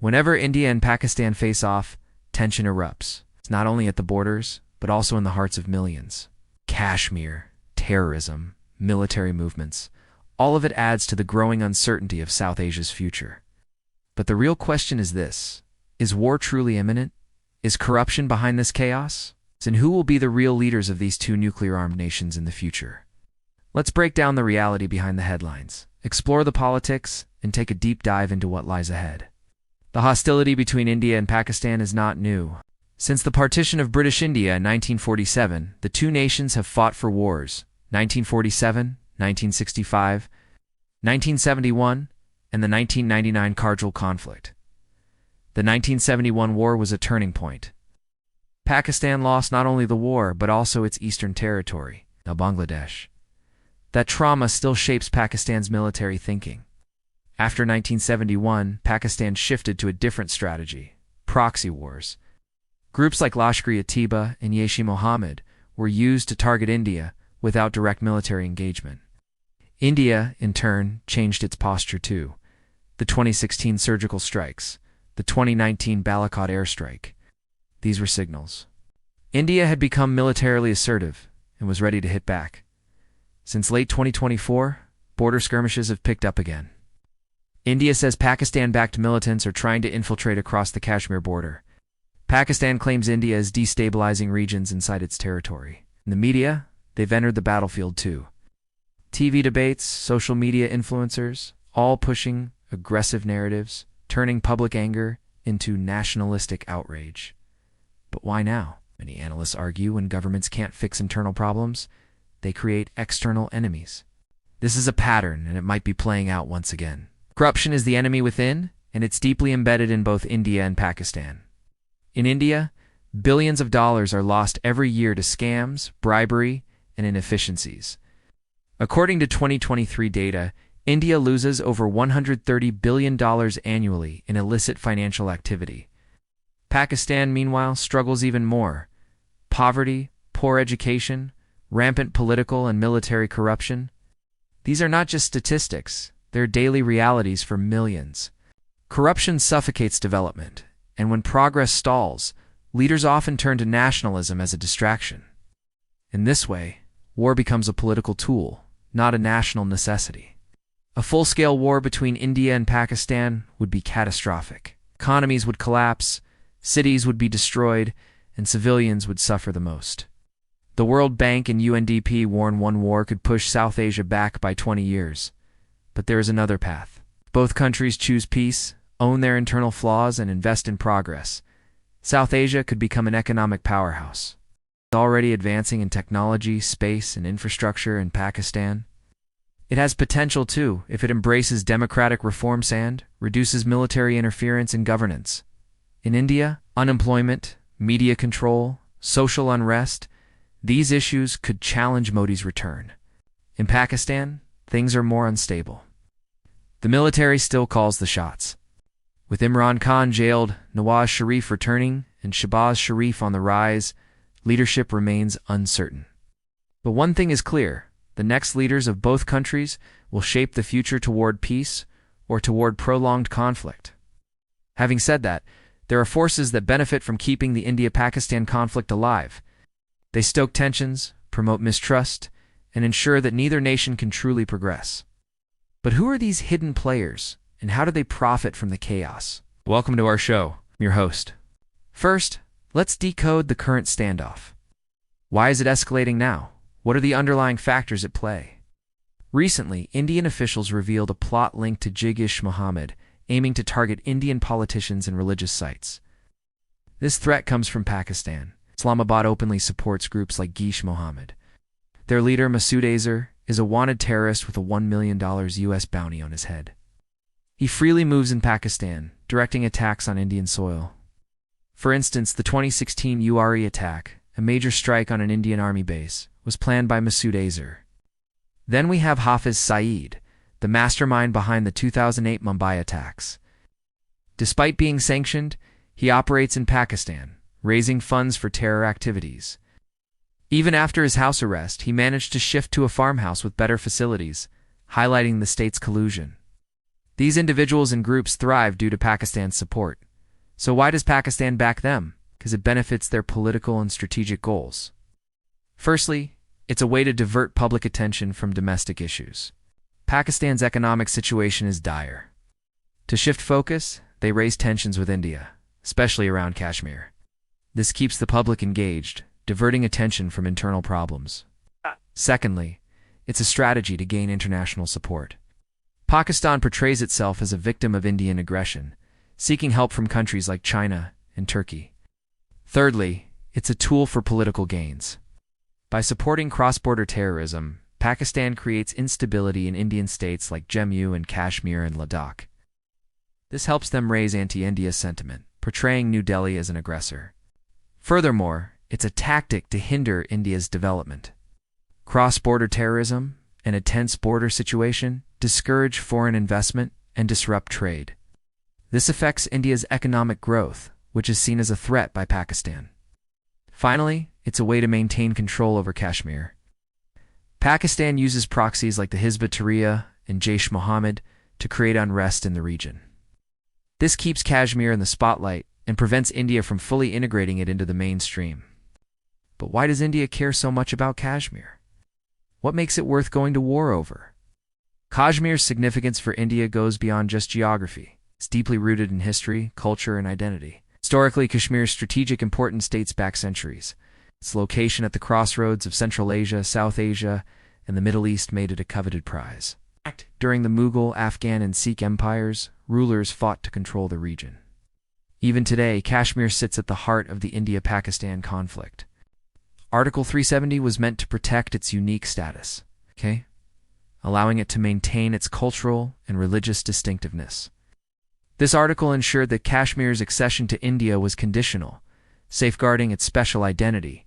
Whenever India and Pakistan face off, tension erupts. It's not only at the borders, but also in the hearts of millions. Kashmir, terrorism, military movements, all of it adds to the growing uncertainty of South Asia's future. But the real question is this: is war truly imminent? Is corruption behind this chaos? And who will be the real leaders of these two nuclear-armed nations in the future? Let's break down the reality behind the headlines, explore the politics, and take a deep dive into what lies ahead. The hostility between India and Pakistan is not new. Since the partition of British India in 1947, the two nations have fought for wars: 1947, 1965, 1971, and the 1999 Kargil conflict. The 1971 war was a turning point. Pakistan lost not only the war, but also its eastern territory, now Bangladesh. That trauma still shapes Pakistan's military thinking. After 1971, Pakistan shifted to a different strategy: proxy wars. Groups like Lashkar-e-Taiba and Jaish-e-Mohammed were used to target India without direct military engagement. India, in turn, changed its posture too. The 2016 surgical strikes, the 2019 Balakot airstrike. These were signals. India had become militarily assertive and was ready to hit back. Since late 2024, border skirmishes have picked up again. India says Pakistan-backed militants are trying to infiltrate across the Kashmir border. Pakistan claims India is destabilizing regions inside its territory. In the media, they've entered the battlefield too. TV debates, social media influencers, all pushing aggressive narratives, turning public anger into nationalistic outrage. But why now? Many analysts argue when governments can't fix internal problems, they create external enemies. This is a pattern, and it might be playing out once again. Corruption is the enemy within, and it's deeply embedded in both India and Pakistan. In India, billions of dollars are lost every year to scams, bribery, and inefficiencies. According to 2023 data, India loses over $130 billion annually in illicit financial activity. Pakistan, meanwhile, struggles even more. Poverty, poor education, rampant political and military corruption. These are not just statistics, they're daily realities for millions. Corruption suffocates development, and when progress stalls, leaders often turn to nationalism as a distraction. In this way, war becomes a political tool, not a national necessity. A full-scale war between India and Pakistan would be catastrophic. Economies would collapse, cities would be destroyed, and civilians would suffer the most. The World Bank and UNDP warn one war could push South Asia back by 20 years. But there is another path. Both countries choose peace, own their internal flaws, and invest in progress. South Asia could become an economic powerhouse. It's already advancing in technology, space, and infrastructure in Pakistan. It has potential too if it embraces democratic reforms and reduces military interference in governance. In India, unemployment, media control, social unrest, these issues could challenge Modi's return. In Pakistan, things are more unstable. The military still calls the shots. With Imran Khan jailed, Nawaz Sharif returning, and Shahbaz Sharif on the rise, leadership remains uncertain. But one thing is clear: the next leaders of both countries will shape the future toward peace or toward prolonged conflict. Having said that, there are forces that benefit from keeping the India-Pakistan conflict alive. They stoke tensions, promote mistrust, and ensure that neither nation can truly progress. But who are these hidden players, and how do they profit from the chaos? Welcome to our show. I'm your host. First, let's decode the current standoff. Why is it escalating now? What are the underlying factors at play? Recently, Indian officials revealed a plot linked to Jaish-e-Mohammed, aiming to target Indian politicians and religious sites. This threat comes from Pakistan. Islamabad openly supports groups like Jaish-e-Mohammed. Their leader, Masood Azhar, is a wanted terrorist with a $1 million U.S. bounty on his head. He freely moves in Pakistan, directing attacks on Indian soil. For instance, the 2016 Uri attack, a major strike on an Indian army base, was planned by Masood Azhar. Then we have Hafiz Saeed, the mastermind behind the 2008 Mumbai attacks. Despite being sanctioned, he operates in Pakistan, raising funds for terror activities. Even after his house arrest, he managed to shift to a farmhouse with better facilities, highlighting the state's collusion. These individuals and groups thrive due to Pakistan's support. So why does Pakistan back them? Because it benefits their political and strategic goals. Firstly, it's a way to divert public attention from domestic issues. Pakistan's economic situation is dire. To shift focus, they raise tensions with India, especially around Kashmir. This keeps the public engaged, diverting attention from internal problems. Secondly, it's a strategy to gain international support. Pakistan portrays itself as a victim of Indian aggression, seeking help from countries like China and Turkey. Thirdly, it's a tool for political gains. By supporting cross-border terrorism, Pakistan creates instability in Indian states like Jammu and Kashmir and Ladakh. This helps them raise anti-India sentiment, portraying New Delhi as an aggressor. Furthermore, it's a tactic to hinder India's development. Cross-border terrorism and a tense border situation discourage foreign investment and disrupt trade. This affects India's economic growth, which is seen as a threat by Pakistan. Finally, it's a way to maintain control over Kashmir. Pakistan uses proxies like the Hizb ut-Tahrir and Jaish-e-Mohammed to create unrest in the region. This keeps Kashmir in the spotlight and prevents India from fully integrating it into the mainstream. But why does India care so much about Kashmir? What makes it worth going to war over? Kashmir's significance for India goes beyond just geography. It's deeply rooted in history, culture, and identity. Historically, Kashmir's strategic importance dates back centuries. Its location at the crossroads of Central Asia, South Asia, and the Middle East made it a coveted prize. During the Mughal, Afghan, and Sikh empires, rulers fought to control the region. Even today, Kashmir sits at the heart of the India-Pakistan conflict. Article 370 was meant to protect its unique status, allowing it to maintain its cultural and religious distinctiveness. This article ensured that Kashmir's accession to India was conditional, safeguarding its special identity.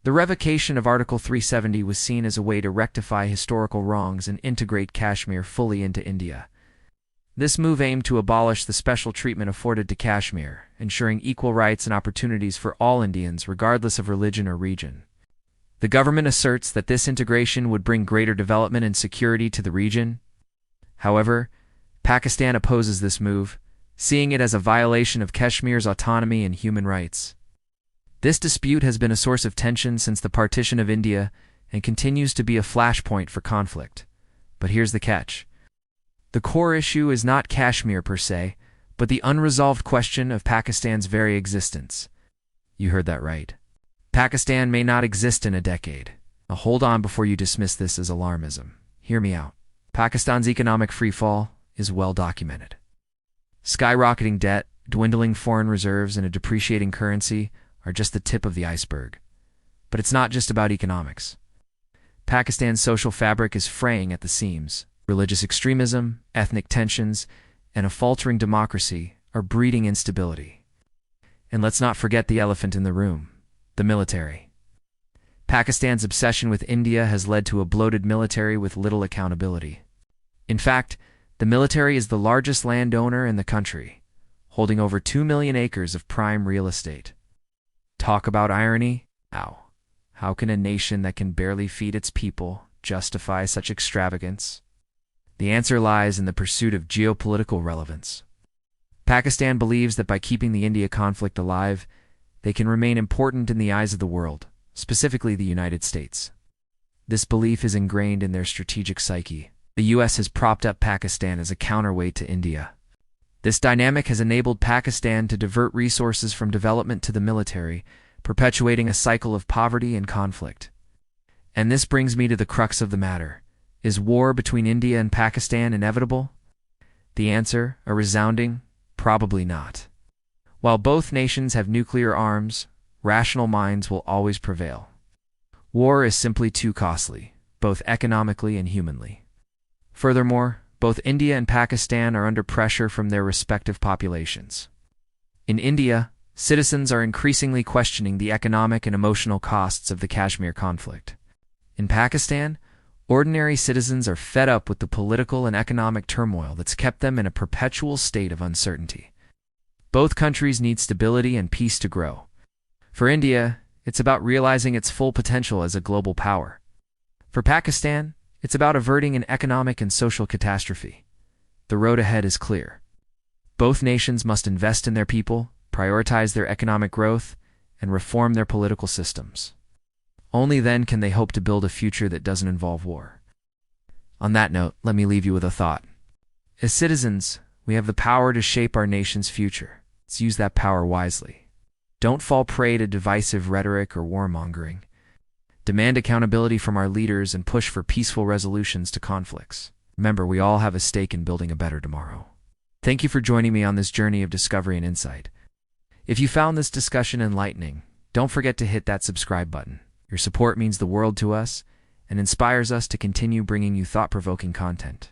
The revocation of Article 370 was seen as a way to rectify historical wrongs and integrate Kashmir fully into India. This move aimed to abolish the special treatment afforded to Kashmir, ensuring equal rights and opportunities for all Indians regardless of religion or region. The government asserts that this integration would bring greater development and security to the region. However, Pakistan opposes this move, seeing it as a violation of Kashmir's autonomy and human rights. This dispute has been a source of tension since the partition of India and continues to be a flashpoint for conflict. But here's the catch. The core issue is not Kashmir per se, but the unresolved question of Pakistan's very existence. You heard that right. Pakistan may not exist in a decade. Now hold on before you dismiss this as alarmism. Hear me out. Pakistan's economic freefall is well documented. Skyrocketing debt, dwindling foreign reserves, and a depreciating currency are just the tip of the iceberg. But it's not just about economics. Pakistan's social fabric is fraying at the seams. Religious extremism, ethnic tensions, and a faltering democracy are breeding instability. And let's not forget the elephant in the room, the military. Pakistan's obsession with India has led to a bloated military with little accountability. In fact, the military is the largest landowner in the country, holding over 2 million acres of prime real estate. Talk about irony? How can a nation that can barely feed its people justify such extravagance? The answer lies in the pursuit of geopolitical relevance. Pakistan believes that by keeping the India conflict alive, they can remain important in the eyes of the world, specifically the United States. This belief is ingrained in their strategic psyche. The U.S. has propped up Pakistan as a counterweight to India. This dynamic has enabled Pakistan to divert resources from development to the military, perpetuating a cycle of poverty and conflict. And this brings me to the crux of the matter. Is war between India and Pakistan inevitable? The answer, a resounding, probably not. While both nations have nuclear arms, rational minds will always prevail. War is simply too costly, both economically and humanly. Furthermore, both India and Pakistan are under pressure from their respective populations. In India, citizens are increasingly questioning the economic and emotional costs of the Kashmir conflict. In Pakistan, ordinary citizens are fed up with the political and economic turmoil that's kept them in a perpetual state of uncertainty. Both countries need stability and peace to grow. For India, it's about realizing its full potential as a global power. For Pakistan, it's about averting an economic and social catastrophe. The road ahead is clear. Both nations must invest in their people, prioritize their economic growth, and reform their political systems. Only then can they hope to build a future that doesn't involve war. On that note, let me leave you with a thought. As citizens, we have the power to shape our nation's future. Let's use that power wisely. Don't fall prey to divisive rhetoric or warmongering. Demand accountability from our leaders and push for peaceful resolutions to conflicts. Remember, we all have a stake in building a better tomorrow. Thank you for joining me on this journey of discovery and insight. If you found this discussion enlightening, don't forget to hit that subscribe button. Your support means the world to us and inspires us to continue bringing you thought-provoking content.